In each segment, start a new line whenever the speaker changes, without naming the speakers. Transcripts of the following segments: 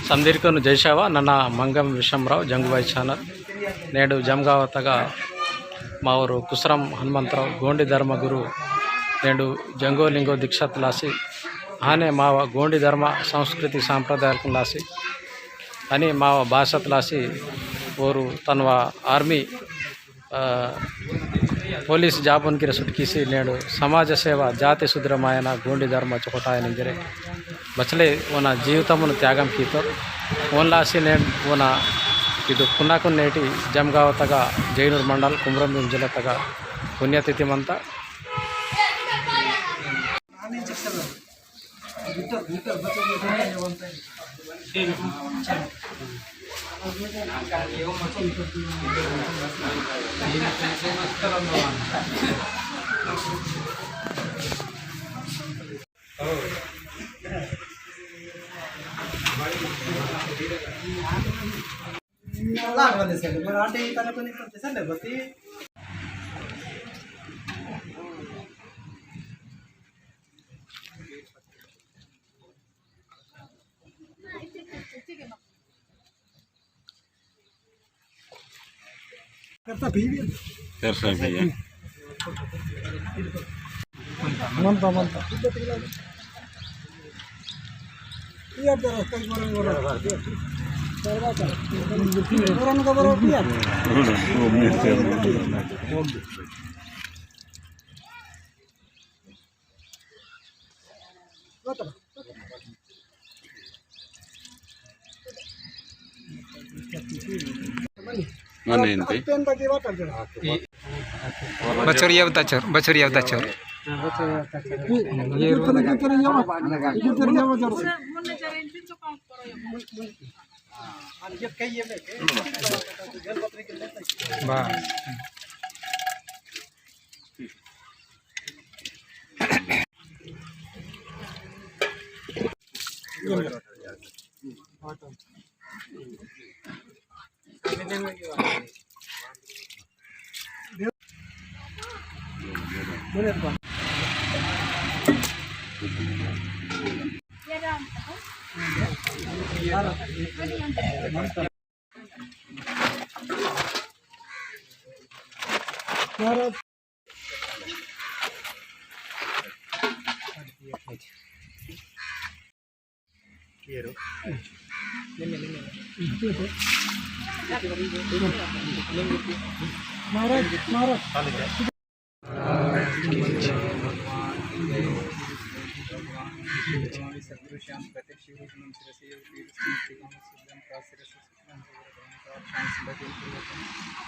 సందీర్కను జైశావ ನನ್ನ మంగం విషంరావు జంగుబాయి ఛానల్ నేడు జంగావతగా మా ఊరు కుసరం హనుమంతరావు గోండి ధర్మಗುರು నేడు జంగో లింగో దీక్షತ್ లాసి ఆనే మా గోండి ధర్మ సంస్కృతి సాంప్రదాయాలకు లాసి అని మా భాషತ್ లాసి ఓరు తనవ ఆర్మీ పోలీಸ್ ಜಾಬ್ ಅನ್ಕಿರ ಸುಟ್ಕಿಸಿ ನೇಡು ಸಮಾಜ ಸೇವಾ ಜಾತಿ ಸುಧರಮಾಯನ ಗೋಂಡಿ ಧರ್ಮ ಚೊಕೊಟಾಯನಿಂಜರೆ ಬಚಲೆ ಓನ ಜೀವಿತಮನ್ನು ತ್ಯಾಗಂ ಕೀತರು ಓನ್ಲಾಸಿ ನೇಡು ಓನ ಇದು ಕುನ್ನಾಕು ನೇಟಿ ಜಮ್ಗಾವತಗ ಜೈನೂರು ಮಂಡಲ್ ಕುಮ್ರಂಭೀಮ್ ಜಿಲ್ಲೆತಗ ಪುಣ್ಯತಿಥಿ ಮಂತ
करता भी
कर सकते हैं
मनता मनता ये जरा कई बार orang ka baro piya
mana inti
बछड़िया बताचर बछड़िया बताचर
ये रोड के तरह जाओ इधर तरह जाओ जरूर ये कहिए में
बस
महाराज महाराज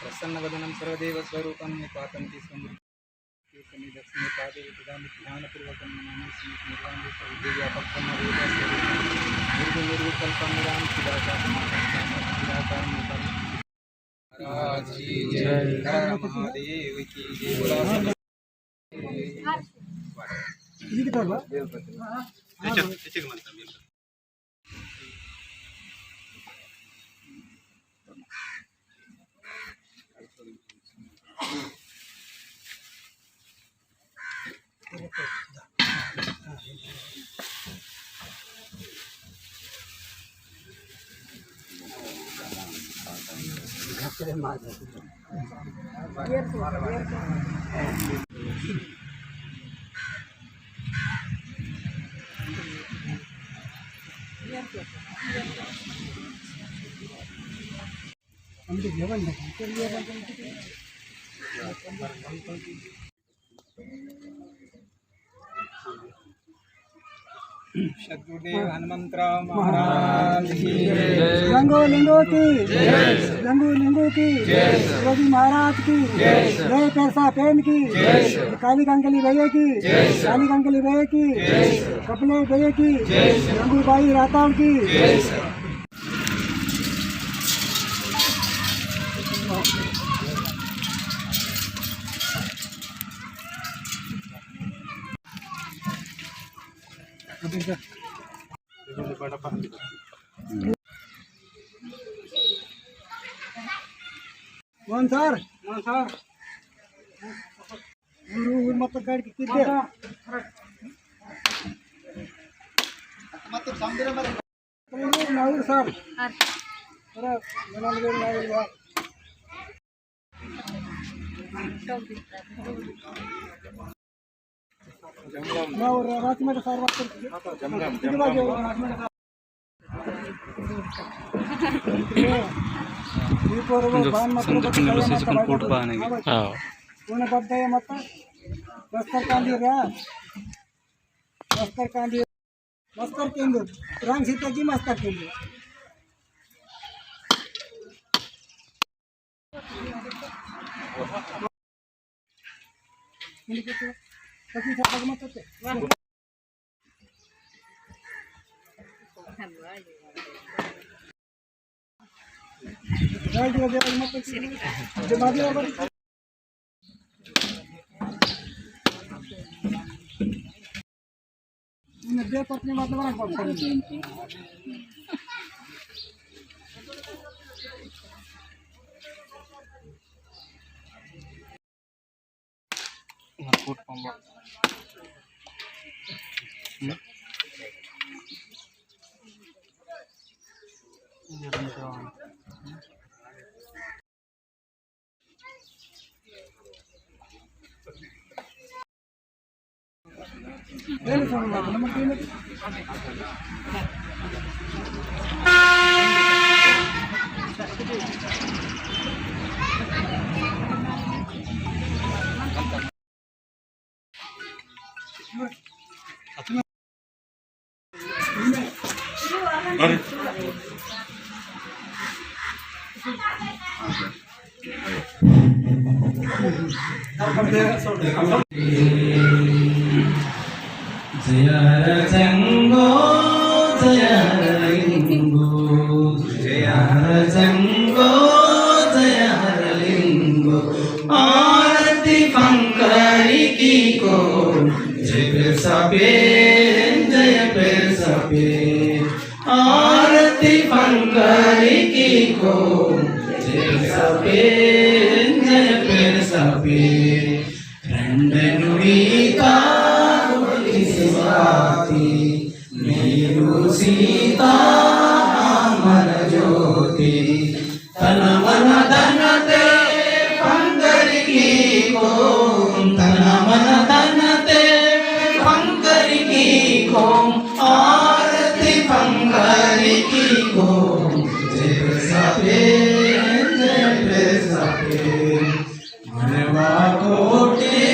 प्रसन्नवदनं सर्वदेव स्वरूपं निपातन्ति स्मृति दक्षिणे पादे ध्यानपूर्वकं नमामि निर्वाणव्यापकं निर्विकल्पं निरां सिद्धाकारं महाराज की जय महादेव की जय
ये किधर बा
सद्गुरुदेव हनुमंतराव महाराज की
जय जंगो लिंगो की जय जंगो लिंगो की जय रवि महाराज की जय पैसा पेन की काली कंकली भैया की काली कंकली भैया की कपले भैया की जंगू बाई राताव की मोहन सर गुरु मत काट के किधर नाऊर सर अरे मला वेळ लागेल बा नाऊर राजमध्ये सर किती वाजे ಈ ಪೂರ್ವ ಬಾನ್ ಮಕ್ಕಳು
ಹಾಂ
पूर्ण बद्ध है मत बस्तर कांदी मस्तर केंद्र रंग सीता की मस्तर केंद्र दे पत्नी मतलब
जंगो जयलिंगो जंगो जयलिंगो आरती पंकरी की को जय सबे आरती पंकरी की को जय सबे रंडनुरीता नीरू सीता मन ज्योति तन मन धन ते पंकर की को तन मन धन ते पंकर की को आरती पंकर की को जय सबे मनवा कोटि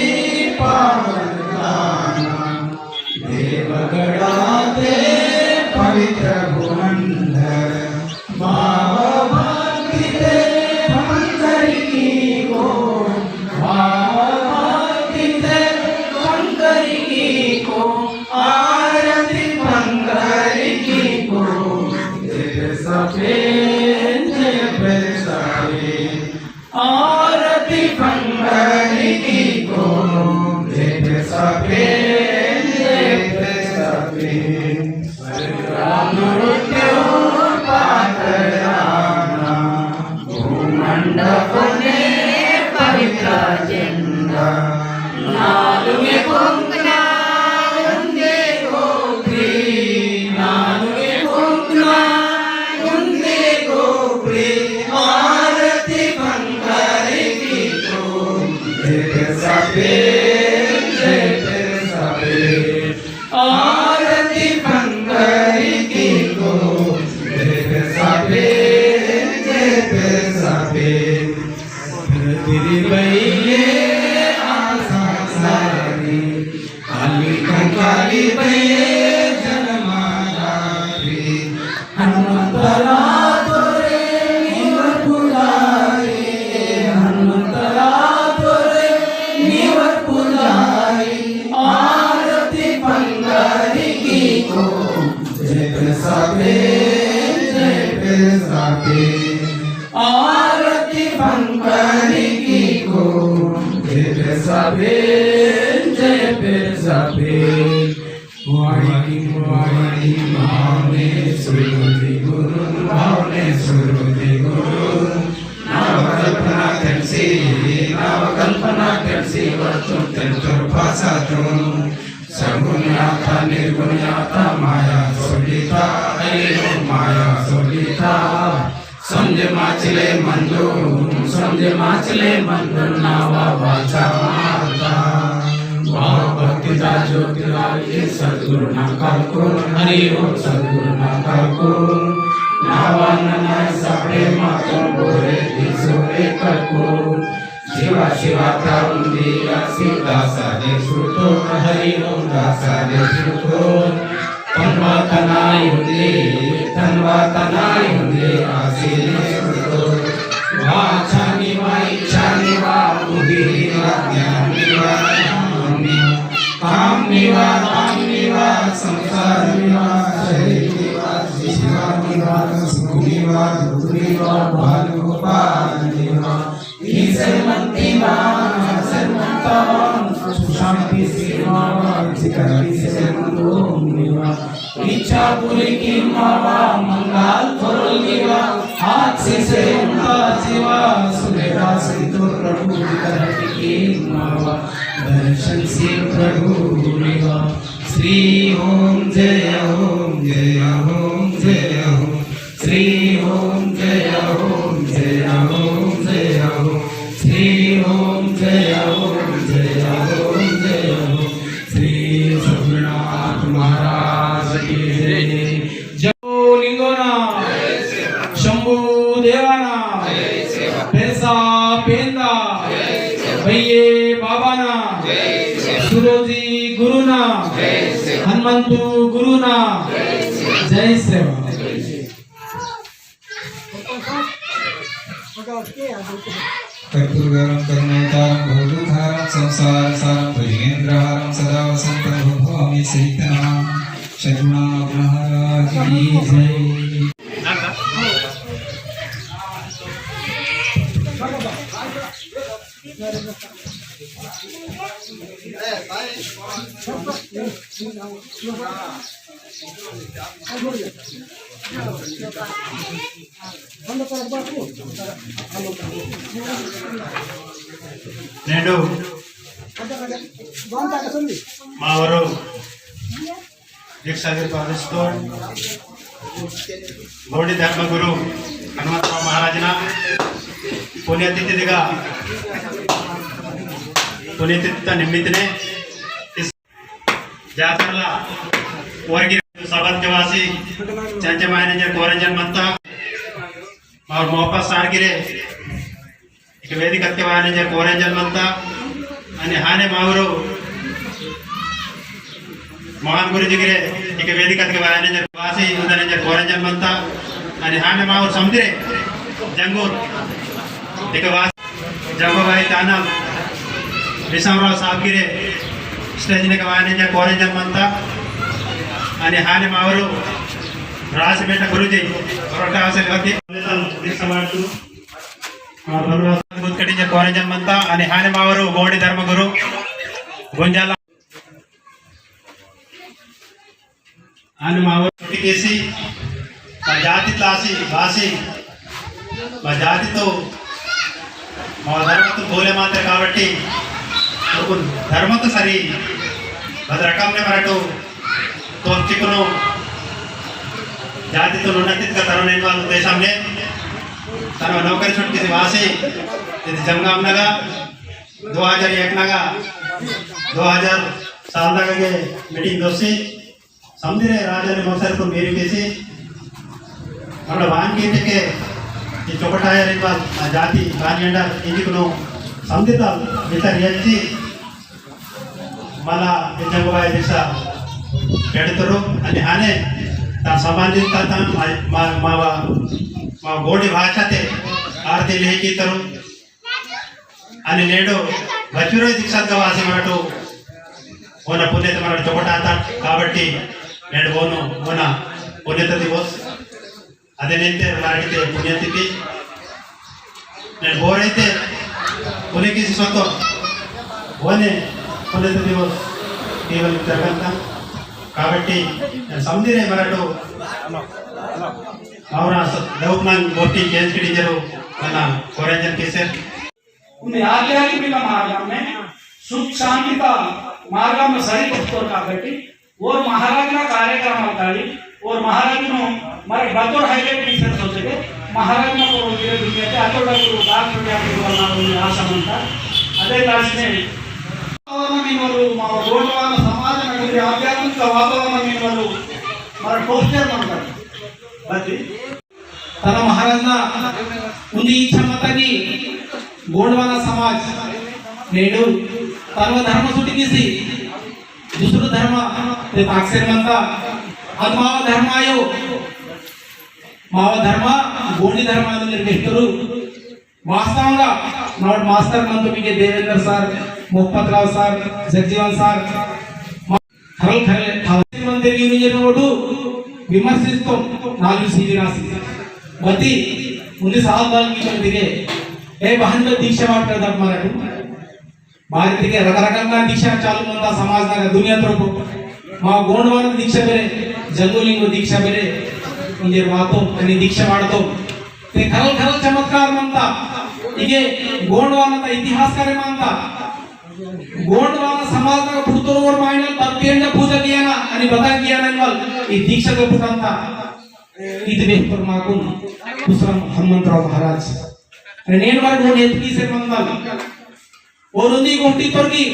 पावन देवगणाते पवित्र भुवंधर भाव भक्ति ते पंकर की को भाव भक्ति ते पंकर की को आरती पंकर की को जय सबे आरती पंकर की को जय सबे भूमंडपने पवित्र झंडा नालुगे पंखना उंदे गोत्री नालुगे पंखना उंदे गोत्री आरती पंकर की को जय सबे आरती पंकर की को जय सबे तिरबैये आशा सारी काली बैये जन्मारी हनुमंतरा तोरे निवर पुजारी हनुमंतरा तोरे निवर पुजारी आरती पंकर की को जय सबे आरती पंकर की को जय सबे वाणी भावने सुरुति गुरु भावने सुरुति गुरु नवकल्पना करसी वर्तुर भाषा तुम सगुण्याता निर्गुण्याता माया सोलिता माया समझे माचले मंदो नावा बाचा मारता भाव भक्ति दा ज्योतिरा ये सद्गुरु ना काको हरि ओम सद्गुरु ना काको नावा नना सपे मातो बोरे दिसो एकको शिवा शिवा ताउंदिया सीता सादे सुतो हरि ओम दासा दे सुतो तन्वा तनाई हुंदे आसीने सुतो वाचानी वा इच्छानी वा बुद्धि वा ज्ञानी वा काम निवा संसार निवा शरीर निवा शिवा निवा सुख निवा दुख निवा भानुगोपाल निवा ईश्वरमंती शांति सेवा चिकारी से ओम निवा इच्छा पूरी की मावा मंगल फल निवा हाथ से उनका जीवा सुनेगा संतो प्रभु की मावा दर्शन से प्रभु निवा श्री ओम जय ओम जय ओम जय ओम श्री ओम जय ओम जय ओम जय ओम श्री ओम जय ओम जय ओम जय ओम श्री सद्गुरुनाथ महाराज की जय जय लिंगोना शंभू देवाना पैसा पेंदा भैये बाबाना सुरोजी गुरुना हनुमंतु गुरुना जय सेवा कर्पूरगरं करुणावतारं भवदूतहारं संसारसारं भुजगेन्द्रहारं सदा वसन्तं भवामि सहितं सद्गुरुनाथ महाराज की जय
నేడు మా ఊరు దీక్షాగిరి కాలేజ్తో గౌడి ధర్మగురు హనుమంతరావు మహారాజన पुण्यतिथिगा पुण्यतिथि निमित्तने इस जातरला वर्गी सभाध्यवासी चंचे मैनेजर कोरंजन मंता और मोहब्बत सारगिरे एक वेदिक मैनेजर कोरंजन मंता आणि हाने मावरो महान गुरुजिगिरे एक वेदिक मैनेजर वासी मैनेजर कोरंजन मंता आणि हाने मावर समुद्रे जंगूर एक जंगोबाई ताना विषमराव सावगिरे स्टेज मैनेजर कोरंजन मंता आणि हाने मावरू राजपेट गुरुजी गुत्कटीचे कोरंजन मंता आणि हाने मावरू गौडी धर्मगुरु गुंजाला हाने मावरू केसी जाति तासी भाषी जाति तो धर्म तो बोले मात्र काबट्टी धर्म तो सरी रकम ने मराठो तो चिकनो जाति तो उन्नति का तरुण उद्देश्य ने तन नौकरी छुट्टी वासी जमगाम नगा 2001 नगा 2000 साल के मीटिंग दोषी समझे राजा ने मौसर को मेरी कैसे मतलब वाहन के चौकटाया जाति कानियंड इंजिकनो समझता मितर यच्ची मला जंगबाई दिशा पेडतरो आणि हाने ता संबंधित ता मा गोडी भाषा ते आरती लेखी तरो आणि नेडो बचुरो दीक्षा गवासी मराठो ओना पुण्यत मराठो चौकटा आता काबट्टी नेड बोनो ओना पुण्यत दिवस अदेनैते मराठीते पुण्यतिथि నేను బోరైతే పుణ్యకి స్వతం ఓనే పుణ్యతిథి దివస్ కేవలం జరగంత కాబట్టి समझिरे मराठो ಅವರ ದೇವಜ್ಞಾನ ಮೂರ್ತಿ ಕೇಂದ್ರ टीचರು ನನ್ನ कोरंजन केसर
उन्हें आध्यात्मिक मार्ग में सुख शांति का मार्ग में सही पड़तो కాబట్టి और महाराज का कार्यक्रम और महाराज नो మరి బతోర్ హైలైట్ టీచర్స్ होते महाराज होते दुनियाचे आठवड्यापूर्वी दाखवण्यापूर्वी असं म्हणतात अದೇ ಕ್ಲಾಸ್ನೇ వాతావరణ మీనవలు మా గోండవాన సమాజ నగరి ఆధ్యాత్మిక వాతావరణ మీనవలు మన పోస్టర్ అంటారు బట్టి తన మహారాజన ఉంది इच्छा मत की गोंडवाना समाज नेडू सर्व धर्म सुटीकीसी दुसरं धर्म ते ताकसेर म्हणता ಅದು ಮಾವ ಧರ್ಮ ಆಯೋ ಮಾವ ಧರ್ಮ ಗೋಂಡಿ ಧರ್ಮ ಅಂತ ನಿರ್ದೇಶಕರು ವಾಸ್ತವಂగా నోట్ మాస్టర్ మంతుమిಗೆ దేవేంద్ర సార్ ముప్పత్రావు సార్ జగజీవన్ సార్ ఖరల్ ఖరల్ మందిర్ యూనియన్ విమర్శిస్తాం 4 सीवी రాసి బతి ఉంది సాధారణ మందిరే ఏ బహన్ దీక్ష ಮಾಡ್ತಾರೆ ಮರಾಠಿ ಭಾರತಿಗೆ ರಕರಕಂಗ ದೀಕ್ಷಾ ಚಾಲು ಮಂತ ಸಮಾಜದಾಗ ದುನಿಯಾ ತರಕು ಮಾ ಗೋಂಡವಾನ ದೀಕ್ಷಾ ಬೇರೆ जंगोलिंगो दीक्षा बेरे म्हणजे वाहतो आणि दीक्षा वाढतो ते खरल खरल चमत्कार म्हणता इगे गोंडवानाचा इतिहासकार मानता गोंडवाना समाजाला पुढतोवर मायनल तत्पेंड पूजा कियाना आणि बता कियाना नल ಈ दीक्षा पुटंता ಇದು ಬೇಕರ್ ಮಾಕುನ್ ಕುಸರಂ ಹನುಮಂತರಾವ್ ಮಹಾರಾಜ್ आणि నేను వారు గోండి ఎత్తిసే మందాల ఓరుంది గొంటి తొర్గి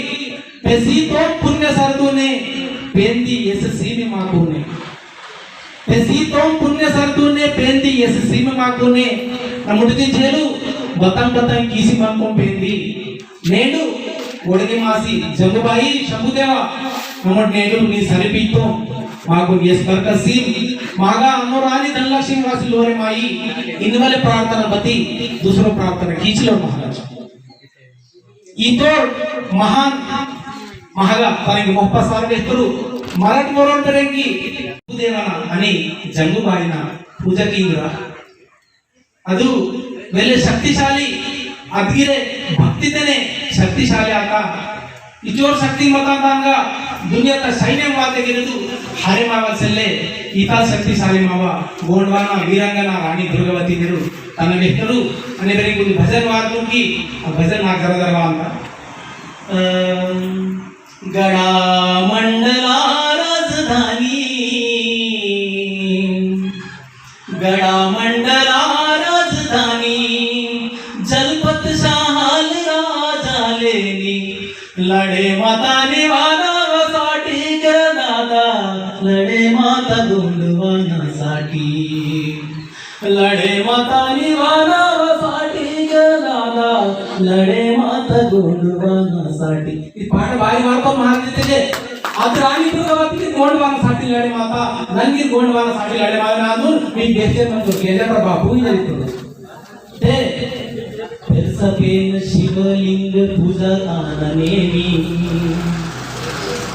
పెసి తో పుణ్య సర్దునే पेंदी एससी में माकूने पेसी तो पुण्य सरदूने पेंदी एससी में माकूने नमुड़ती जेलू बतां किसी माको पेंदी नेडू ओडगे मासी जंगुबाई शंभुदेवा नमुड़ नेडू नी सरिपीतो माको यस बरकसी मागा अनुरानी धनलक्ष्मी वासी लोरे माई इनवाले प्रार्थना बती दूसरो प्रार्थना खींचलो महाराज इतोर महान महागा तनगे मोहब्बत सार्वेतरू मराठी बोलून करेंगी देवाना आणि जंगुबाईना पूजा केंद्र ಅದು ಮೇಲೆ ಶಕ್ತಿಶಾಲಿ ಅದ್ಗಿರೆ ಭಕ್ತಿತೇನೆ ಶಕ್ತಿಶಾಲಿ ಆತ ಇಚೋರ್ ಶಕ್ತಿ ಮತಾಂಗ ದುನಿಯಾದ ಸೈನ್ಯ ಮಾತೆಗಿರುದು ಹಾರೆ ಮಾವಸಲ್ಲೇ ಈತ ಶಕ್ತಿಶಾಲಿ ಮಾವ ಗೋಂಡವಾನ ವೀರಂಗನ ರಾಣಿ ದುರ್ಗವತಿ ನೀರು ತನ್ನ ಹೆಸರು ಅನೇವರಿಗೆ ಒಂದು ಭಜನ್ ವಾದ್ನುಕಿ ಭಜನ್ ಆಗರದರವ ಅಂತ गड़ा मंडला राजधानी गड़ा मंडला राजधानी जलपत शाहाल राजा लेनी लड़े माता निवाना साठी दादा लड़े माता गोंडवाना साठी लड़े माता निवाना साठी दादा लड़े माता गोंडवाना साठी पाठ बाई मारतो महाराज आज राणी दुर्गावती गोंडवानासाठी लढे माता नंगी गोंडवानासाठी लढे माता अजून मी देशे म्हणतो गेल्यावर बापू येतो ते फिरसपेन शिवलिंग पूजा काननेमी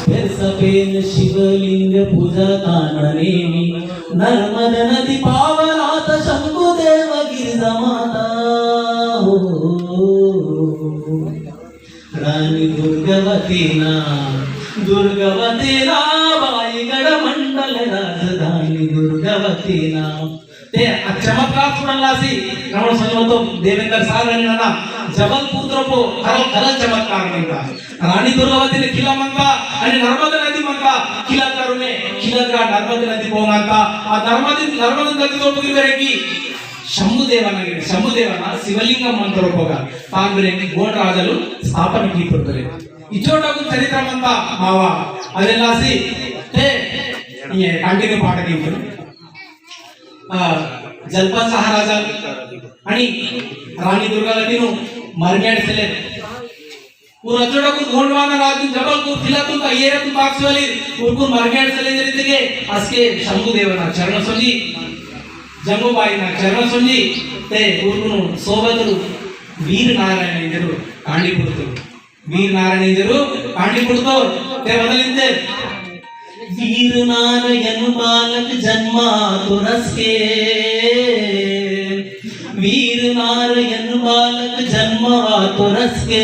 फिरसपेन शिवलिंग पूजा काननेमी नर्मदा नदी पावनात शंभुदेव गिरिजा माता हो रानी दुर्गवतीना बाईगड मंडल राजधानी दुर्गवतीना ते चमत्कार सुनलासी नमो संगतो देवेंद्र सागर ना जबलपूर तरपो खरल खरल चमत्कार म्हणता राणी दुर्गावतीने किल्ला म्हणता आणि नर्मदा नदी म्हणता किल्ला करूने किल्ला नर्मदा नदी पोंगंता आ नर्मदा नदी तोपगी बेरेगी ಶಂಭುದೇವನ ಶಿವಲಿಂಗ ಮಂತ್ರೊಪ್ಪಗ ತಾಂಗ್ರೆಂಗಿ ಗೋಂಡ ರಾಜಲು ಸ್ಥಾಪನೆ ಕೀಪುತ್ತಾರೆ ಇಚೋಟಗು ಚರಿತ್ರ ಮಂತ ಮಾವ ಅದೆಲ್ಲಾಸಿ ते ये कंटिन्यू पाठ घेऊन जलपत महाराजा आणि राणी दुर्गावतीनु मरग्याडसले ರಚೋಡಕು ಗೋಂಡವಾನ ರಾಜು ಜಬಲ್ಪುರ್ ಜಿಲ್ಲಾತುಂತ ಏರತು ತಾಕ್ಸವಲಿ ಉರ್ಕು ಮರಗ್ಯಾಡಸಲೆ ಜರಿತೆಗೆ ಅಸ್ಕೆ ಶಂಭುದೇವನ ಚರಣ ಸಂಜಿ जंगूबाईನ ಚರಣ ಸಂಜಿ ते ಉರ್कुनु ಸೋಬದರು ವೀರ ನಾರಾಯಣರು ಕಾಂಡಿಪುರತು ವೀರ ನಾರಾಯಣರು ಕಾಂಡಿಪುರತು ते बदलिंदे वीर नारायण बालक जन्मा तुरस्के वीर नारायण बालक जन्मा तुरस्के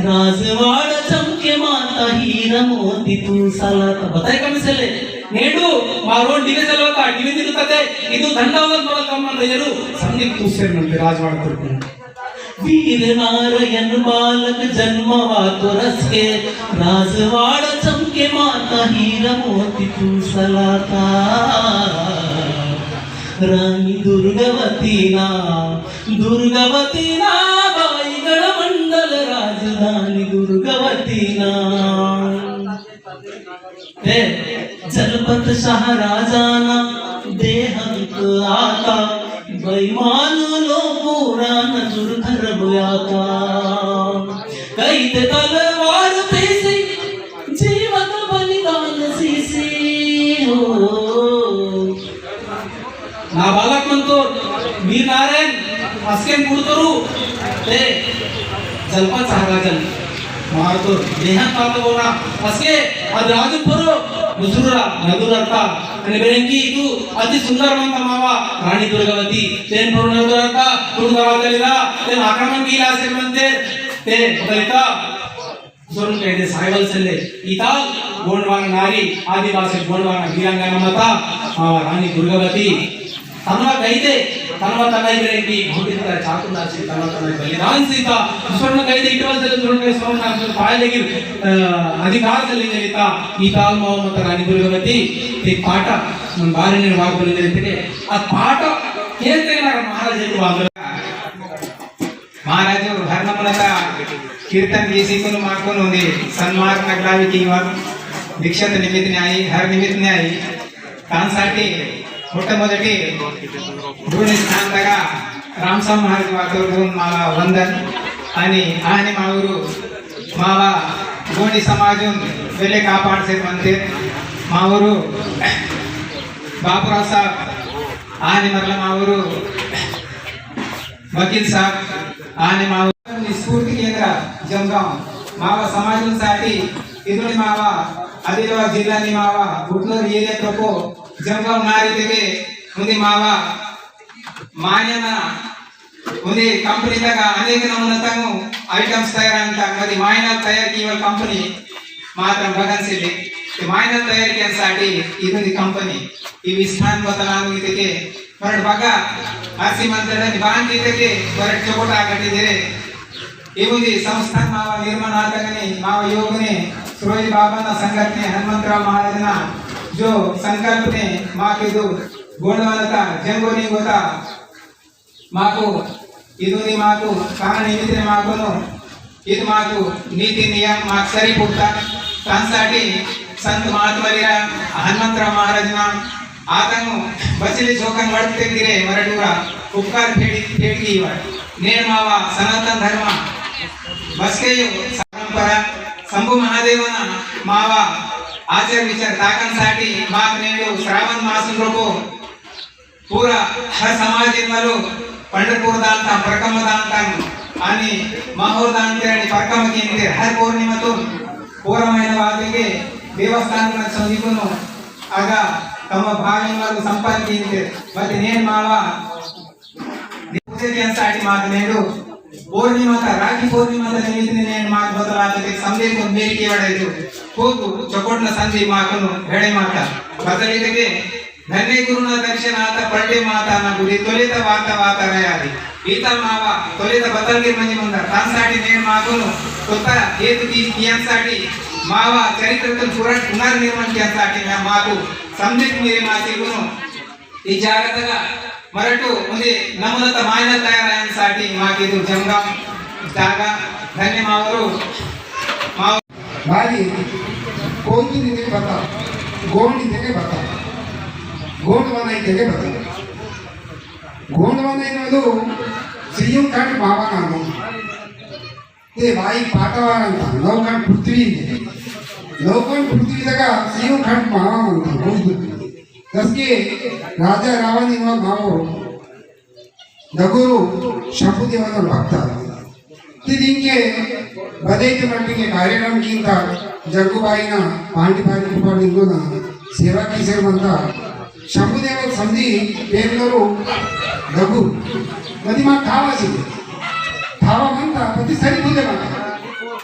राजवाड़ चमके माता हीरा मोती तू सलात बताए कमी सले नेडू मारो डिवे चलवता डिवे दिरुತ್ತದೆ ಇದು ದಂಡವದ ಮೊದಲ ಕಮ್ಮಂದರು ಸಂದೀಪ್ ತೂಸೇರ್ ನಂತೆ ರಾಜವಾಡ ತರ್ಕೊಂಡು वीर नारायण बालक जन्मवा तुरस्के राजवाड़ चमके माता हीरा मोती तू सलाता
राणी दुर्गवतीना बाईगड मंडल राजधानी दुर्गवतीना हे जलपत शाह राजाना देहांत आता बैमान लो पुराण जुरधर बुयाता कैद तलवार पेसी जीवन बलिदान सीसी हो ना बालक म्हणतो वीर नारायण असकेन पुढतरू ते जलपत शाह राजन मारतो देहांत आता बोला असके ಅದು ರಾಜಪುರು ಮುಸುರ ನದುರರ್ಥ आणि बेरंगी तू अति सुंदर म्हणता मावा राणी दुर्गावती तेन पूर्ण नदुरर्थ दुर्गावतीला ते आक्रमण केला असेल म्हणते ते बलिता सोडून कहते सायबल सल्ले इता गोंडवाना नारी आदिवासी गोंडवाना वीरांगना माता राणी दुर्गावती तनवा कहते तनवा तनाई बेरंगी भौतिक चाकुंदाची तनवा तनाई बलिदान सीता स्वर्ण कहते इटवल से जोड़ने के स्वर्ण नाम से पाए लेकिन अधिकार से ले लेता इताल मोहम्मद रानी दुर्गावती ते पाठ मन बारे ने वाग बोले देते आ पाठ कहते ना महाराज जी वाग
महाराज हर नमूना कीर्तन गीसिकून मार्कून होते सन्मार्ग नगलावी किंवा दीक्षात निमित्तने आई हर निमित्तने आई कांसाठी मोठमोठी गुरुनी स्थान तगा रामसाम महाराज वाटून मला वंदन आणि मावरू मावा गोंडी समाजून वेले कापाडसे म्हणते मावरू बापूराव साहेब आणि मरला मावरू वकील साहेब आणि मावरू स्फूर्ती केंद्र जमगाव मावा समाजांसाठी इथून मावा आदिलाबाद जिल्हा मावा गुटनूर एरिया तोको जमगाव नारी तेगे ಮುಂದೆ ಮಾವ ಮಾನ್ಯನ ಮುಂದೆ ಕಂಪನಿ ತಗ ಅನೇಕ ನಮೂನ ತಗು ಐಟಮ್ಸ್ ತಯಾರ ಅಂತ ಮದಿ ಮಾಯನ तयार केवळ कंपनी मात्र बघायचे ते मायना तयार करण्यासाठी इथून कंपनी ही विस्थान बदलानु इथे परत बघा आरसी मंत्र्यांनी बांधली इथे परत छोटा आगटी दिले इवुदी संस्थान मावा निर्माण आतगने मावा योगने सुरोजी बाबांना संघटने हनुमंतराव महाराजना जो संकल्प ने माँ के दो गोंडवाना जंगोनी होता माको इदुनी माको कान निमित्त माको नो इत माको नीति नियम माक सरी पुट्टा तांसाठी संत महात्मा हनुमंतराव महाराजना आतंगो बसली चौकन वडते गिरे मराठुरा उपकार फेडकी नेर मावा सनातन धर्म बसके परंपरा शंभू महादेवना मावा आचार विचार ताकणसाठी माग नेडो श्रावण मासून रोको पूरा हर समाज वालो पंढरपूर दानता प्रकम दानता आणि माहोर दानते आणि प्रकम केंद्र हर पौर्णिमातून पूरा महिना वादेगे देवस्थान संधिकून आगा तम भावी वालो संपादन केंद्र ಮತ್ತೆ ನೇನ್ ಮಾವ पूजेसाठी माग नेडो पौर्णिमाता राखी पौर्णिमाता निमित्ताने ನೇನ್ ಮಾಗ ಬದಲಾಗದೆ ಸಂದೇಶ ಮೇರಿಕೆ ಹೊಡೆಯಿತು ಹೋಗು ಚಕೋಟ್ನ ಸಂಧಿ ಮಾಕನು ಬೆಳೆ ಮಾತ ಬದಲಿಗೆ धन्य गुरुना दर्शन आता पडले माता ना गुरी तोलेता वाता रयाली इता मावा तोलेता बदलगीर म्हणजे म्हणतात तांसाठी नेण मागून स्वतः हेतू की कियांसाठी मावा चरित्रातून पुनर्निर्माण कियांसाठी मैं मागू समजित मेरे माती गुण ಈ ಜಾಗದಾಗ ಮರಟು ಮುಂದೆ ನಮ್ಮದತ್ತ ಮಾಯನ ತಯಾರಾಯಂसाठी ಮಾಗಿದು ಜಂಗಮ್ ಜಾಗ ಧನ್ಯ ಮಾವರು ಮಾವ
भारी कोणती तिथे बता गोंड तिथे बता गोंडवाना इथे बता गोंडवाना ಅನ್ನೋದು ಸಿಎಂ ಕಾಟ್ ಮಾವನ ಅನ್ನೋ ते बाई पाटवार ಅಂತ ಲೋಕನ್ ಪೃಥ್ವಿ ಲೋಕನ್ ಪೃಥ್ವಿದಾಗ ಸಿಎಂ ಕಾಟ್ ಮಾವ ಅಂತ ಹೋಗ್ಬಿಟ್ಟು दसके राजा रावणी मावो नगुरु शंभुदेवನ भक्त तिदिंके बदೈತೆ ಮಟ್ಟಿಗೆ ಕಾರ್ಯಕ್ರಮಕ್ಕಿಂತ ಜಗ್ಗುಬಾಯಿನ ಪಾಂಡಿಪಾಡಿ ಕೃಪಾಳಿಂಗುನ ಸೇವಾ ಕಿಸೇರುವಂತ ಶಂಭುದೇವ ಸಂಧಿ పేర్లరు నగు అది మాకు కావాల్సింది కావమంత ప్రతి సరిపోతే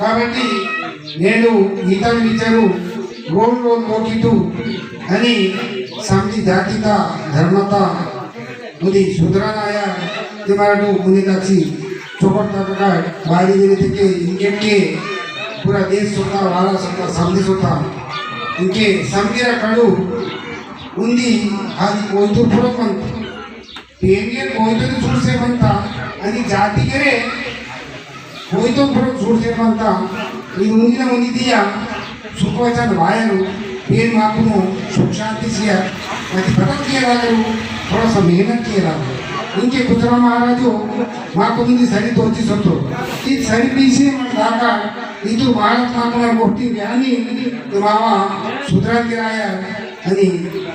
కాబట్టి నేను ఇతను ఇచ్చారు రోల్ మోకిటు అని समजी जातीता धर्मता मुदी सुधरानाया तिमारु मुनी दाक्षी चोपड़ता का बारी दिने तक इनके के पूरा देश सोता वाला सोता समझी सोता इनके समझीरा कड़ू उन्दी आदि कोई तो पूरा मन पेरियर होयतो చూసే మంత అది జాతిగరే होयतो చూసే మంత ఈ ముంగిన ముంగిదియ सुखवचन वायु पेन मापुनु सुख शांति से अति पतन किए रागरू थोड़ा सा मेहनत किए रागरू इनके पुत्र महाराजो मापु मुंदी सरी तोची सतो ई सरी पीछे मन दाका इतु भारत मापुना गोष्टी ज्ञानी मावा सुधरा गिराया अनि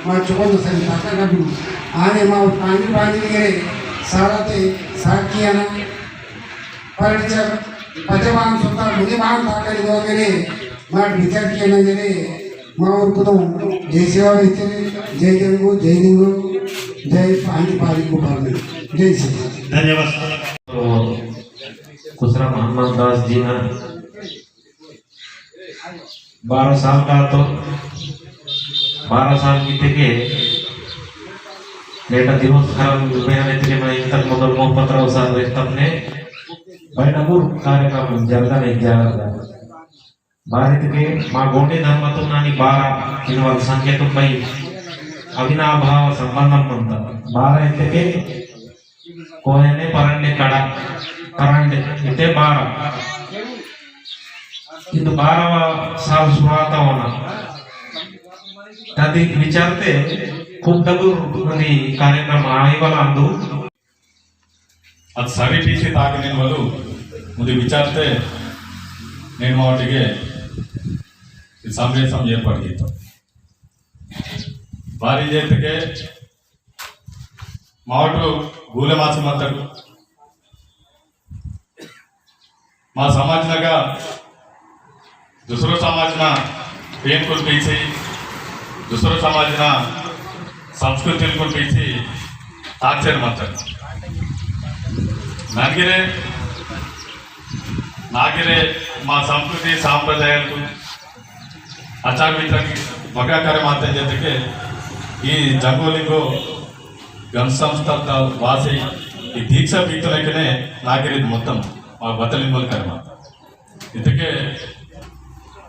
मा चोकन सरी दाका गबु आने मा पानी पानी गेरे सारा ते साकियाना परिचय पजवान सुता मुझे मान दाका वगैरे मार विचार किया ना जरे माँ और को तो जय सेवा बेचरे जय जंगो जय लिंगो जय पानी पानी को पानी जय सेवा
धन्यवाद।
तो कुसरा मोहम्मद दास जी ने 12 साल का तो 12 साल बीते के लेटा दिवस खराब मैंने तेरे में तक मोदल मोहपत्र उसार तमने बैठक कार्यक्रम जल्दा नहीं जा रहा भारत के माँ गोंडे धर्मतो नानी 12 इनवाल संख्येतु पै अविनाभाव संबंधम म्हणतात 12 इथे के कोयने परंडे कडा परंडे इथे 12 ಇದು 12వ साल सुरुवात होना त्यादी विचारते खूप डबल म्हणजे कार्यक्रम आईवाला अंदू
ಅದು ಸರಿ ಪೀಸಿ ತಾಗಿ ನಿಮ್ಮಲು ಮುಂದೆ ವಿಚಾರತೆ నేను వాటికి సమావేశం ఏర్పడితో భారీ చేతికే మాటు గూలమాసం అంతడు మా సమాజనగా दुसरो समाजना प्रेम को पीछे दुसरो समाजना संस्कृति को पीछे आचर मत नागिरे नागिरे मा संस्कृति सांप्रदाय आचार विचार बगा कार्य माते जैसे ಈ ಜಂಗೋಲಿಂಗೋ ಗಂಸಂಸ್ಥದ ವಾಸಿ ಈ ದೀಕ್ಷಾ ಬೀತಲಕ್ಕೆ ನಾಗಿರಿದ ಮೊತ್ತಂ ಆ ಬತಲಿಂಗೋಲ್ ಕರ್ಮ ಇದಕ್ಕೆ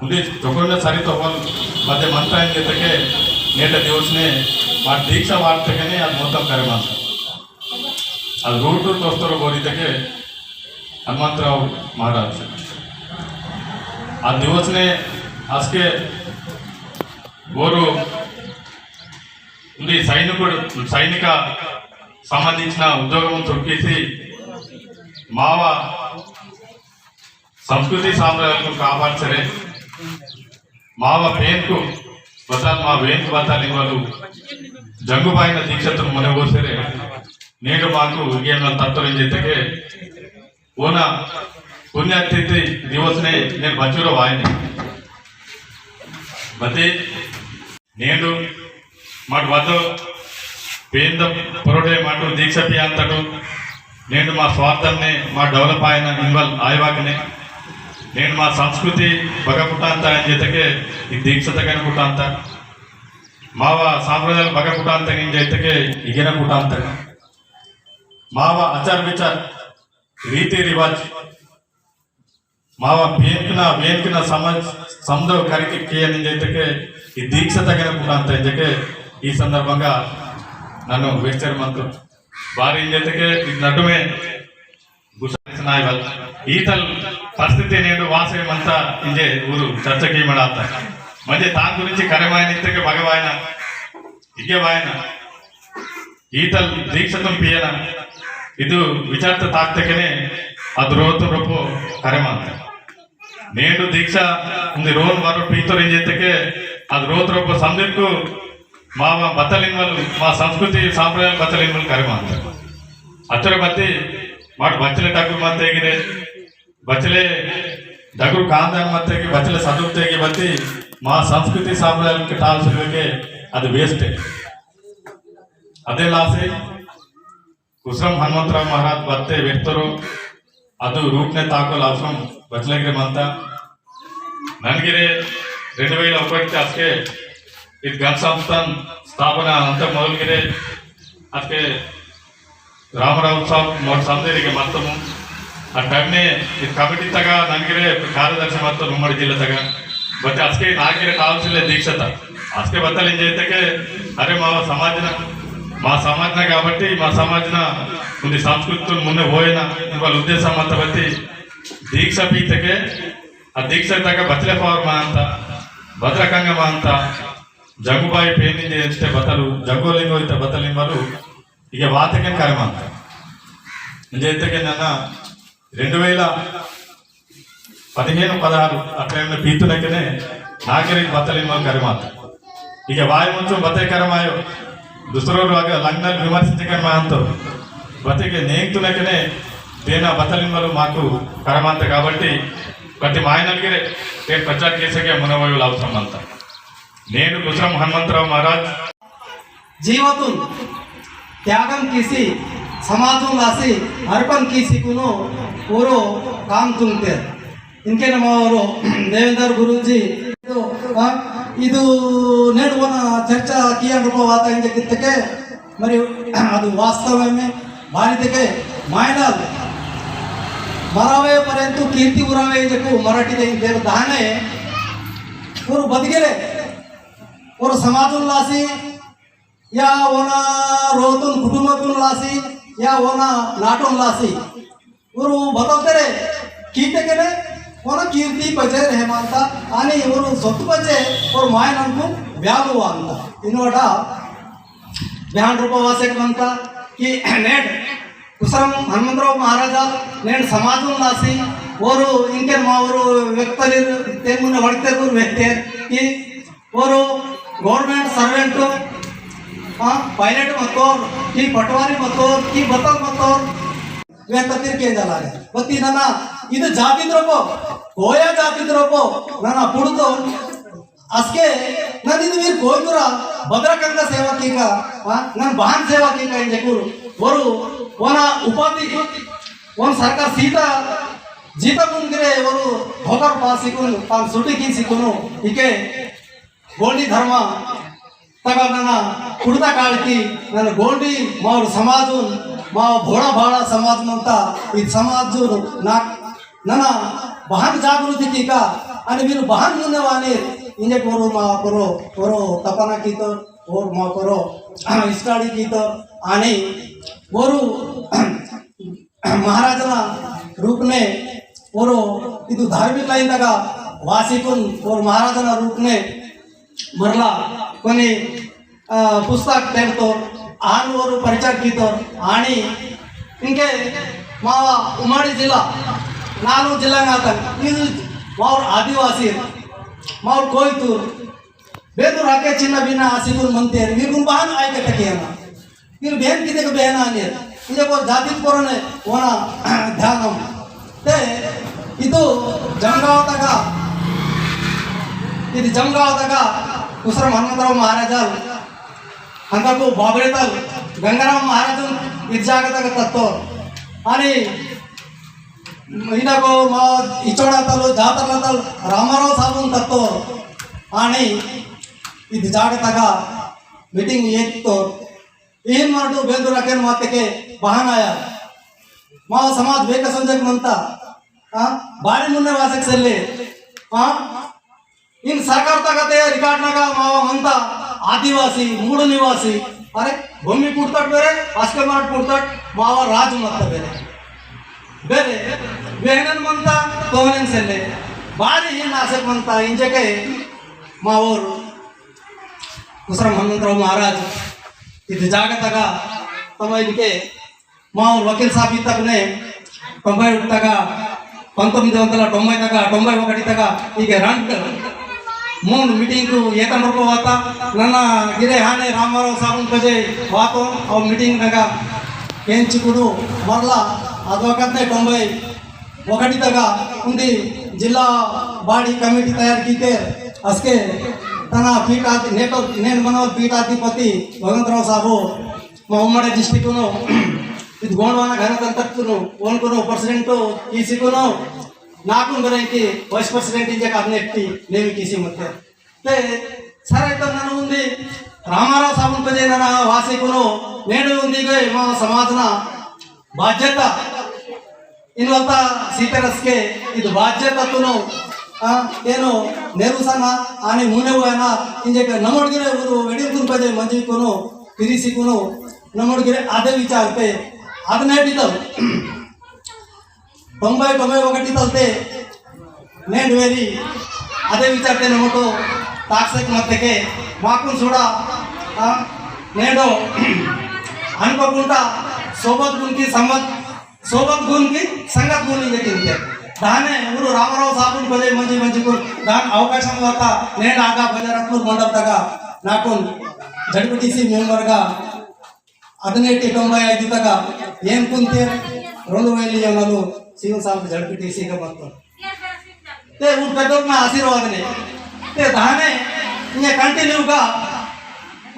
ಮುಂದೆ ತಗೊಂಡ ಸರಿ ತಗೊಂಡು ಮತ್ತೆ ಮಂತ್ರ ಜೊತೆಗೆ ನೇಟ ದಿವಸನೇ ಆ ದೀಕ್ಷಾ ವಾರ್ತಕನೇ ಅದು ಮೊತ್ತಂ ಕರ್ಮ ಅಂತ ಅದು ರೂಟು ತೋರಿಸ್ತಾರೋ ಗೋರಿದ್ದಕ್ಕೆ ಹನುಮಂತರಾವ್ ಮಹಾರಾಜ್ ಆ ದಿವಸನೇ ಅಷ್ಟೇ ಗೋರು ఉంది సైనిక సంబంధించిన ఉద్యోగం తొక్కేసి మావ సంస్కృతి సాంప్రదాయాలను కాపాడ్చరే మావ పేన్కు బతాల్ మా వేన్కు బతాలి వాళ్ళు జంగుబాయిన దీక్షతను మొనగోసరే నేడు మాకు ఏమైనా తత్వం చేతకే ఓన పుణ్యతిథి దివసనే నేను బచ్చూర వాయిని బతే నేను మాటు వద్ద పేద పొరడే మాటు దీక్ష పియాంతడు నేను మా స్వార్థంనే మా డెవలప్ అయిన ఇన్వాల్వ్ ఆయవాకనే నేను మా సంస్కృతి బగపుటాంత అని జతకే ఈ దీక్ష తగిన పుటాంత మావ సాంప్రదాయాలు బగపుటాంత అని జతకే ఇగిన పుటాంత మావ ఆచార విచార్ రీతి రివాజ్ మావ వేంకిన సమాజ్ సమదో కరికి అని జతకే ఈ దీక్ష తగిన పుటాంత అని జతకే ఈ సందర్భంగా నన్ను వేస్తారు మంత్రులు వారి జతకే నటుమే ఈతల్ పరిస్థితి నేడు వాసమంతా ఇంజే ఊరు చర్చకి మడాత మధ్య దాని గురించి కరమాయన ఇంతకే భగవాయన ఇగే వాయన ఈతల్ దీక్షతం పియన ಇದು ವಿಚಾರ ತಾಕ್ತಕನೆ ಅದು ರೋತು ರೂಪು ಕರೆಮಾಂತ ನೇಡು ದೀಕ್ಷಾ ಒಂದು ರೋಲ್ ಬರೋ ಪೀತೋರ್ ಇಂಜೆತಕ್ಕೆ ಅದು ರೋತ್ ರೂಪ ಸಂದಕ್ಕೂ ಮಾವ ಬತ್ತಲಿನ್ವಲ್ ಮಾ ಸಂಸ್ಕೃತಿ ಸಾಂಪ್ರದಾಯ ಬತ್ತಲಿನ್ವಲ್ ಕರೆಮಾಂತ ಹತ್ತಿರ ಬತ್ತಿ ಮಾಡು ಬಚ್ಚಲೆ ಡಾಕ್ಟರ್ ಮತ್ತೆ ಹೇಗಿದೆ ಬಚ್ಚಲೆ ಡಾಕ್ಟರ್ ಕಾಂದಾನ್ ಮತ್ತೆ ಬಚ್ಚಲೆ ಸದುಪ್ತೆಗೆ ಬತ್ತಿ ಮಾ ಸಂಸ್ಕೃತಿ ಸಾಂಪ್ರದಾಯಕ್ಕೆ ಟಾಲ್ಸಲಿಕ್ಕೆ ಅದು ವೇಸ್ಟೇ ಅದೇ ಲಾಸೆ कुसरम हनुमंतराव महाराज बत्ते व्यक्तರು ಅದು ರೂಪನೆ ತಾಕೋಲ್ ಅವಸరం ಬಚ್ಚಲಗಿರಿ ಮಂತ ನನಗಿರೆ 2001 ಅಷ್ಟೇ ಇದು ಗನ್ ಸಂಸ್ಥಾನ್ ಸ್ಥಾಪನಾ ಅಂತ ಮೊದಲಿಗೆ ಅದಕ್ಕೆ ರಾಮರಾವ್ ಸಾಬ್ ಮೋಟ್ ಸಂದೇರಿಗೆ ಮತ್ತಮು ಆ ಟೈಮ್ನೇ ಇದು ಕಮಿಟಿ ತಗ ನನಗಿರೆ ಕಾರ್ಯದರ್ಶಿ ಮತ್ತು ಉಮ್ಮಡಿ ಜಿಲ್ಲೆ ತಗ ಮತ್ತೆ ಅಷ್ಟೇ ನಾಗಿರೆ ಕಾಲ್ಸಿಲ್ಲ ದೀಕ್ಷತ ಅಷ್ಟೇ ಬತ್ತಲಿಂಜ ಐತಕ್ಕೆ ಅರೆ ಮಾವ ಸಮಾಜನ మా సమాజన కాబట్టి మా సమాజన కొన్ని సంస్కృతులు ముందే పోయిన వాళ్ళ ఉద్దేశం అంత బట్టి దీక్ష పీతకే ఆ దీక్ష తగ్గ బచ్చల పవర్ మా అంత భద్రకంగా మా అంత జగ్గుబాయి పెయింటింగ్ చేస్తే బట్టలు జగ్గులింగో ఇంత బట్టలింబలు ఇక వాతకే కరమంత చేతకే నన్న 2015-16 అట్లా పీతునకనే నాగరి బట్టలింబలు కరమాత ఇక వాయు ముంచు బతే కరమాయో दूसरों लग्न विमर्शिंचकर अंतो बतिके नेंतुनकने तेना बतलिंबलु माकु करमांत काबट्टी प्रति मायनगिरे నేను ప్రచారం చేసేకే మనవలు అవసరం అంతా నేను కుసరం హనుమంతరావు మహారాజ్
जीवतुन त्यागम किसी समाजों लासी अर्पण किसी कुनो पूरो काम तुमते इनके नमावरो देवेंद्र गुरुजी ಇದು नेडुवನ चर्चा किया रूपवात इंजे कितके मरी ಅದು ವಾಸ್ತವమే ಭಾರತಕ್ಕೆ ಮಾಯನಾಲ್ ಮರಾವೆ ಪರಂತು ಕೀರ್ತಿ ಉರಾವೆ ಇಂಜಕು ಮರಾಠಿ ದೇವ ದಾನೆ ಅವರು ಬದಿಗೆರೆ ಅವರು ಸಮಾಜುನ್ ಲಾಸಿ या ओना रोतुन कुटुंबातून लासी या ओना नाटून लासी ಅವರು बतावते कीटकेने ओना कीर्ती बजे रहे मानता आणि इವರು ಸೊತ್ತು ಬಜೆ ಅವರು ಮಾಯನಂಕು ವ್ಯಾಲು ಅಂತ ಇನ್ನೋಟ ध्यान रूपवासे ಅಂತ की नेट कुसरम हनुमंतराव महाराज नेट समाजून लासी ಅವರು इनके मावरू व्यक्तली ते मुने वडते गुर व्यक्ते की ಅವರು गवर्नमेंट सर्वेंट पायलट मतोर की पटवारी मतोर की बतल मतोर व्यक्तिर के जाला बत्ती नाना ಇದು ಜಾತಿದ್ರಪೋ ಹೋಯಾ ಜಾತಿದ್ರಪೋ ನಾನ ಪುಡುतो ಅಸ್ಕೆ ನಾನು ಇದು ವೀರ್ ಕೋಯ್ಕುರ ಭದ್ರಕಂಗ ಸೇವಾ ಕೀಗ ನಾನು ಬಹನ್ ಸೇವಾ ಕೀಗ ಇಂಜೆ ಕೂರು ವರು ವನ ಉಪಾಧಿ वन सरकार सीता जीता कुंगरे ವರು भोकर पासी कुन तान सुटी की सिकुनो इके गोंडी धर्म तगा नाना कुडता काळकी ನಾನು गोंडी मावर समाजून माव भोळा भाळा समाज म्हणता ಈ समाजून ना नाना बहान जागृती की का आणि वीर बहान मुनेवाने इंजे करो मा करो करो तपना की तो और मा करो स्टडी की तो आणि वरु महाराजना रूपने वरु ಇದು धार्मिक लाइन तका वासिकुन और महाराजना रूपने मरला कोणी पुस्तक तेरतो आन वरु परिचय की तो आणि इनके मावा उमाड़ी जिला नालू जिला ಇದು ಮಾವ್ರ ಆದಿವಾಸಿ ಮಾವ್ರ ಕೋಯ್ತೂರ್ ಬೇದೂರ್ ಹಾಕೆ ಚಿನ್ನ ಬಿನ್ನ ಆಸಿಗುರ್ ಮಂತೇರ್ ವೀರ್ಗುನ್ ಬಹಾನ್ ಆಯ್ಕೆ ತಕಿಯನ ವೀರ್ ಬೇನ್ ಕಿದೆಗೆ ಬೇನ ಅನಿಯರ್ ಇದೇ ಕೋ ಜಾತಿತ್ ಕೊರನೆ ಓನ ಧ್ಯಾನಂ ते ಇದು ಜಮಗಾವದಾಗ ಕುಸರಂ ಹನುಮಂತರಾವ್ ಮಹಾರಾಜ ಹಂಗು ಬಾಬಳೇತಾಲ್ ಗಂಗಾರಾಮ್ ಮಹಾರಾಜನ್ ಇದು ಜಾಗದಾಗ ತತ್ತೋ आणि इनको मा इचोड़ा तलो जातरला तल रामाराव साबून तत्तो आणि ಇದು ಜಾಗದಾಗ मीटिंग येतो ಏನ್ ಮಾಡು ಬೇಂದುರಕೇನ್ ಮಾತಕ್ಕೆ ಬಹಾನಾಯ ಮಾ ಸಮಾಜ ಬೇಕ ಸಂಜಕ್ ಮಂತ ಬಾರಿ ಮುನ್ನೆ ವಾಸಕ್ಕೆ ಸಲ್ಲಿ इन सरकार तगते रिकॉर्ड नागा मावा मंता आदिवासी मूड निवासी अरे भूमि पुडतट बेरे आस्के माट पुडतट मावा राज मत बेरे ಬೇರೆ ಬೇಹನನ್ ಮಂತ ತೋನೆನ್ ಸೆಲ್ಲೆ ಬಾರಿ ಏನ್ ಆಸೆ ಮಂತ ಇಂಜಕೆ ಮಾವರು ಕುಸರಂ ಹನುಮಂತರಾವ್ ಮಹಾರಾಜ್ ಇದು ಜಾಗದಾಗ ತಮ್ಮ ಇದಕ್ಕೆ ಮಾವರು ವಕೀಲ್ ಸಾಬ್ ಇತ್ತಕನೆ 90 ತಗ 1990 ತಗ 91 ತಗ ಈಗ ರಂಟ್ ಮೂನ್ ಮೀಟಿಂಗ್ ಏಕನ್ ರೂಪ ವಾತ ನನ್ನ ಗಿರೆ ಹಾನೆ ರಾಮರಾವ್ ಸಾಬನ್ ಕಜೆ ವಾತೋ ಅವ್ ಮೀಟಿಂಗ್ ನಗ ಎಂಚಿಕುಡು ಮರಲ अदवकतने 91 तक उंदी जिला बाड़ी कमिटी तैयार की थे असके तना पीठ आदि नेतो नेन मनोर पीठ अधिपति भगवंतराव साहब मोहम्मद डिस्ट्रिक्ट नो ಇದು ಗೋಣವಾನ ಗಣತಂತ್ರಕ್ಕೂ ಓನ್ಕೊನು ಪ್ರೆಸಿಡೆಂಟ್ ಕೀಸಿಕೊನು ನಾಲ್ಕು ಬರೈತಿ ವೈಸ್ ಪ್ರೆಸಿಡೆಂಟ್ ಇಂಜೆ ಕ್ಯಾಬಿನೆಟ್ ನೇಮಿ ಕೀಸಿ ಮತ್ತೆ ते ಸರ್ ಆಯ್ತು ನಾನು ಉಂದಿ ರಾಮರಾವ್ ಸಾಬನ್ ಪಜೆ ನನ್ನ ವಾಸಿಕೊನು ನೇಡು ಉಂದಿಗೆ ಮಾ ಸಮಾಜನ ಬಾಧ್ಯತ ಇನ್ವತ್ತ ಸೀತರಸ್ಗೆ ಇದು ಬಾಧ್ಯತತುನು ಏನು ನೆರುಸನ ಆನೆ ಮುನೆವನ ಇಂಜೆ ನಮಡ್ಗಿರೆ ಊರು ವೆಡಿಂಗ್ ಪಜೆ ಮಂಜಿಕೊನು
ತಿರಿಸಿಕೊಂಡು ನಮ್ಮೊಳಗೆ ಅದೇ ವಿಚಾರತೆ ಹದಿನೆಂಟಿದ್ದವು 91 ತಲತೆ నేను వేరి అదే విచారతే నమ్మకు తాక్సక్ మత్తకే మాకు చూడ నేను అనుకోకుండా సోబత్ గుణకి సంగత్ గుణి పెట్టింది దానే ఊరు రామారావు సాబుని పదే మంచి దాని అవకాశం వల్ల నేను ఆగా బజారత్మూర్ మండపతగా నాకు జడ్పీటీసీ మెంబర్గా 1895 ತಗ ಏನ್ ಕುಂತೆ 2000 ಜನರು ಸಿವಿಲ್ ಸಾಹೇಬ್ ಜಡ್ಪೀಟಿಸಿಗೆ ಬರ್ತಾರೆ ते ऊर पेट्रोल आशीर्वाद ने ते धाने इंगे कंटिन्यूगा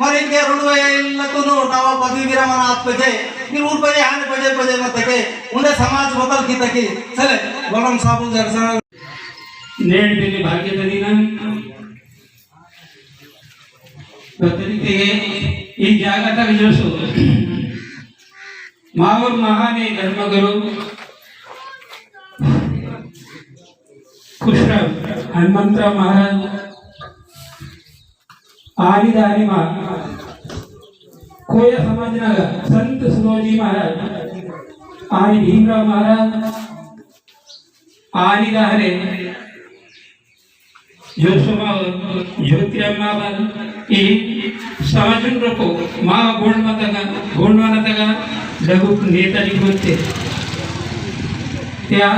మరి ఇంకే 2000లకు నవ పదవి విరమణ ఆత్మకే నీ ఊరు పదే హాని పదే మతకే ఉండే సమాజ బదల్ కితకి సరే గౌరవం సాబు జరస
నేటి భాగ్యದ ದಿನ ಪ್ರತಿನಿಧಿಗೆ ಈ ಜಾಗತ ವಿಜೋಸು ಮಾವೂರ್ ಮಹಾನೇ ಧರ್ಮಗುರು खुशराम हनुमंतराव महाराज आदिदारी कोया समाजना संत सुनोजी महाराज आदि भीमराव महाराज आदिदारे जोशोमा ज्योतिरम्मा ಈ ಸಮಾಜಕ್ಕೆ ಮಾ ಗೋಣವನತಗ ಲಘು ನೇತಾರಿಗೆ ಗೊತ್ತೆ त्या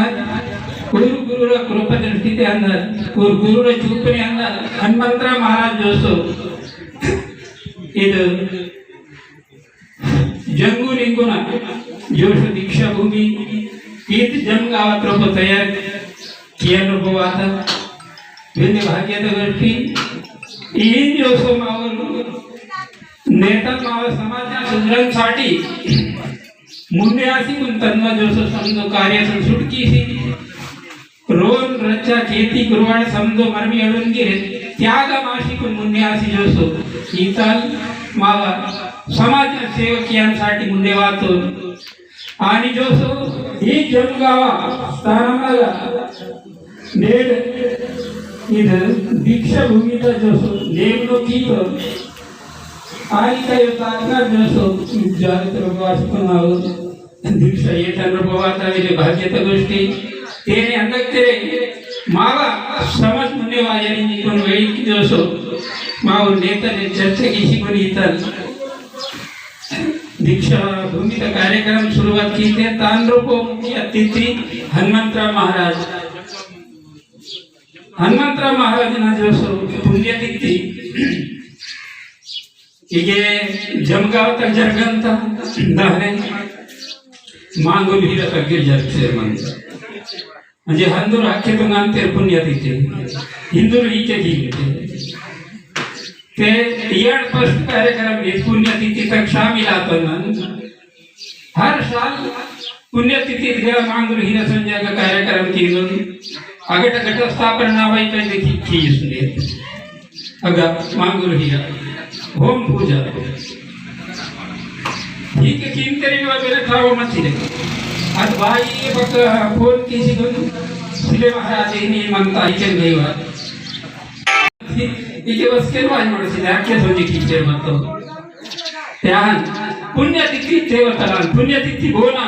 गुरुरा कृपा दृष्टीचे अंदर गुरुरा चूपने अंदर हनुमंतराव महाराज जोसो ಇದು जंगू लिंगुना जोश दीक्षा भूमि ईद जम गावात रोप तयार किया अनुभव आता विंध्य भाग्यात गोष्टी ई जोसो मावल नेता माव समाजा सुधारणसाठी मुंडे आसी पण तन्मा जोसो समजो कार्य सुटकी सी रोन रचा खेती गुरुवाड समजो मर्मी अडून गिरे त्याग माशिकून मुंडे आसी जोसो इथल मावा समाज सेवकियांसाठी मुंडे वाचून आणि जोसो ही जमगावा स्थानमाला नेड इध दीक्षा भूमीचा जोसो नेमणुकीत आणि काही तात्काळ जोसो जागृत वाचपणावर दीक्षा येताना प्रवाहात आलेले भाग्याच्या गोष्टी तेने अंधकतेरे मावा समाज मुन्ने वाजारी कोण वेळी जोसो मावर नेताने चर्चा की पण इतर दीक्षा भूमीचा कार्यक्रम सुरुवात की ते तांडोपो मुख्य अतिथी हनुमंतराव महाराजना जोसो पुण्यतिथी ಹೀಗೆ ಜಮಗಾವತ ಜರ್ಗಂತ ದಾರೆ मांगोल हिरा तग्गे जर्गसे म्हणजे हंदूर आखे तो नांतेर पुण्यतिथी हिंदूर इके गिंगते ते याड फर्स्ट कार्यक्रम में पुण्यतिथी तक शामिल आतो ना हर साल पुण्यतिथी गया मांगोल हिरा संजय का कार्यक्रम कीनो अगट घट स्थापना नावाई पे देखी खीसने अगा मांगोल हिरा होम पूजा ठीक है किंतरी वगैरह खाओ मत ले आज भाई ये बक फोन किसी को सिले महाराज ने मनता इके गई बात इके बस के वाज मड सिले आखे सोजी कीचे मत तो त्यान पुण्यतिथी देवताला पुण्यतिथी बोला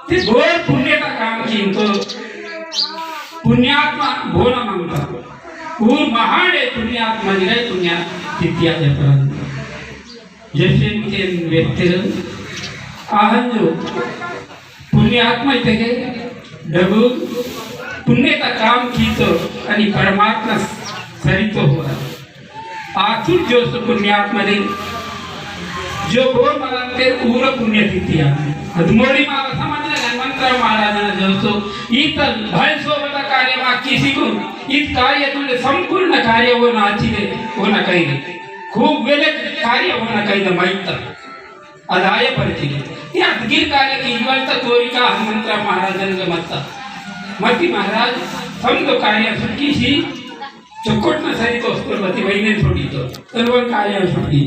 ते गोर पुण्य का काम की तो पुण्यात्मा बोला मांगता पूर महान है पुण्यात्मा जिरे पुण्य तिथि आते पर जैसे के व्यक्ति आहन जो पुण्यात्मा इतके डबु पुण्य का काम की तो आणि परमात्मा सरितो हुआ आखिर जो पुण्यात्मा ने जो बोल मनाते पूरा पुण्यतिथि अदमोड़ी मावा समाज हनुमंतराव महाराजना जो इतर भय सोबत कार्य मा किसी को इत कार्य तुले संपूर्ण कार्य होना आचिले होना कहीं खूब वेले कार्य होना कहीं माहित अदाय परिचित या अदगिर कार्य की इवलत तोरिका हनुमंतराव महाराजना मती महाराज समझो कार्य सुटकी सी चकोटना सरी तो स्पर्वती वैने छोड़ी तो सर्व कार्य सुटकी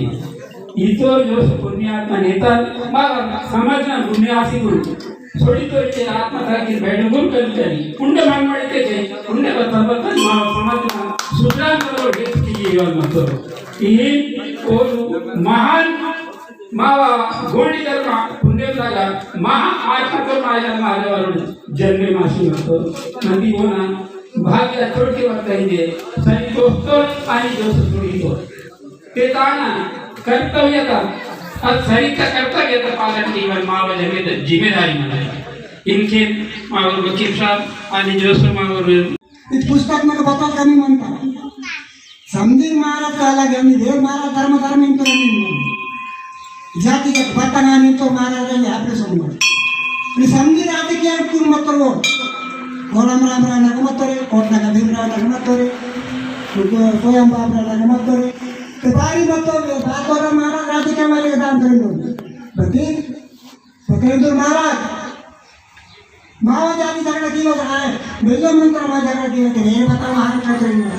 इतो जो पुण्यात्मा नेता मागा समाजना पुण्यासी गुरु छोड़ी तो इते आत्मा की बैठगुर करी पुण्य मानवाड़े के पुण्य बता समाज सुधार करो हेतु की जीवन मत ही महान मावा गोडी धर्म पुण्य झाला महा आरती करून आयला माझ्यावरून जन्मे माशी होतो नदी होना भाग्य छोटी वाटता इथे सनी दोस्तो आणि दोस्त जोडीतो ते ताना कर्तव्यता आज सरीचा कर्तव्यता पालन जीवन मावा जमेत जिम्मेदारी म्हणाली इनके मावर वकील साहब आणि जोसर मावर
इस पुस्तक में बता कमी म्हणता समझी महाराज कहला गया देव महाराज धर्म धर्म इंतो जाति के पतना इंतो महाराज ने आपने समझा नि समझी रात की कुल मत करो कोलम राम राम नगमत करे कोटना का भीम राम नगमत करे तो स्वयं बाप राम नगमत करे तो बारी मत बात और महाराज रात के वाले का दान कर दो बती पकड़ो महाराज मावा जाति झगड़ा की होता है बेजो मंत्र मावा झगड़ा की होते हैं बताओ हाल क्या करेंगे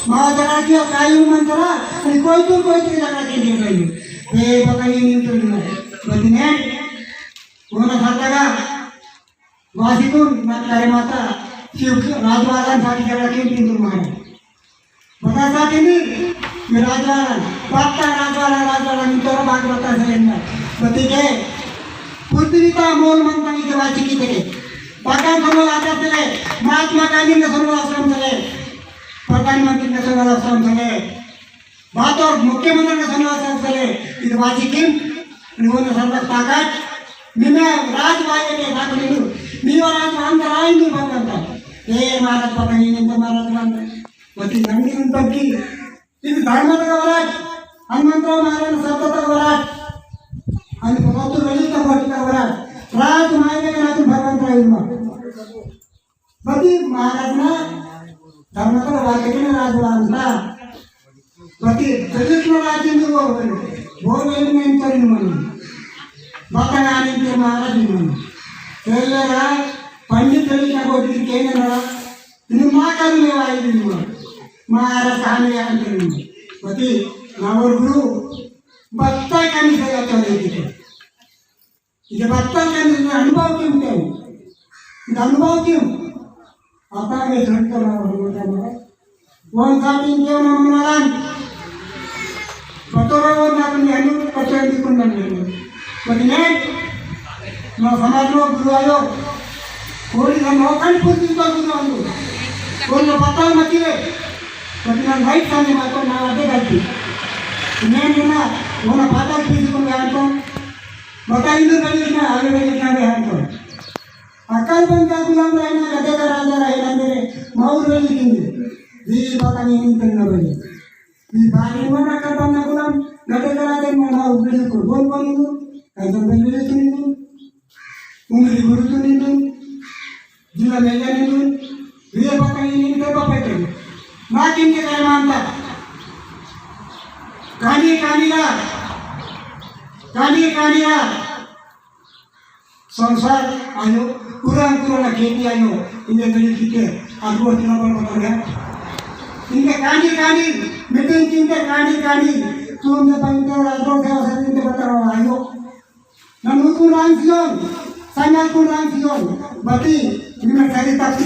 मावा झगड़ा की होता है मंत्र आणि कोई झगड़ा की नहीं करेंगे ये बताइए नहीं तो नहीं बदने कोण खाता का वासिकून माता माता शिव राजवारांसाठी झगड़ा की नहीं तुम्हारे बता साठी नहीं मैं राजवारां पाता राजवारा मी तो भाग बता सरेंगे बती के पृथ्वी का मोल मंत्र की वाची की थे पठान समोर आता चले महात्मा गांधी ने समोर आश्रम चले प्रधानमंत्री ने समोर आश्रम चले बात और मुख्यमंत्री ने समोर आश्रम चले इस वाची किम निवोन सर्व ताकत निमे राजवाये के साथ मिलू नीवा राज अंदर आएंगे भगवान ये महाराज पता नहीं तो महाराज बंद वती नंदी उन की इस धर्म का वराज हनुमंतराव महाराज सत्ता का वराज आणि भगवंत वेळीचा भटका वराज राज मायने का नातू भगवंत राहील बदी महाराज ना धर्माचा वाक्याने राजवांता बदी जगतला राज्य बोर वेळी नेम करीन म्हणून बघा आणि ते महाराज म्हणून केलेला पंडित वेळीच्या गोष्टी केलेला तुम्ही माकारू नेवायली म्हणून महाराज कामे आणले बदी नावर गुरु बत्ता कमी सगळ्या चोरी इथे बत्ता कमी अनुभव क्यों क्या अनुभव क्यों आता मैं झटका मारा वन साठी क्यों ना म्हणाला बतोरावर आपण नेहमी पचन दिकून बनले पण नेट ना समाजलो गुरु आयो कोणी ना नौकरी पूर्ती का गुरु आयो कोणी पता नकीले पण ना वाईट सांगे मातो ना वाटे घालती नेना वना पाता తీసుకొని వెళ్తాం బతాయిందు కలిగిన ఆలు కలిగిన వెళ్తాం అకాల్ బంద గులాం రైనా గదగా రాజా రైనందరే మౌరు వెలిగింది ఈ బతాని నింతన్నవే ఈ బాని వన అకాల్ బంద గులాం గదగా రాజా నా ఉబిడుకు బోల్ బోలిందు కైతం బెలిదునిందు ఉంగిరి గురుతునిందు జిల మెల్లనిందు ఈ బతాని నింతే బపైతే నాకింకే కైమాంతా कहानिया संसार आयो पुराना खेती आयो इन्हें कहीं किते आगुआ तीन बार बता गया इनके कहानी मीटिंग इनके कहानी तुमने पंखे राजों के अवसर इनके बता रहा आयो ननुकुरान सियोन संज्ञाकुरान सियोन बती इनमें सारी तक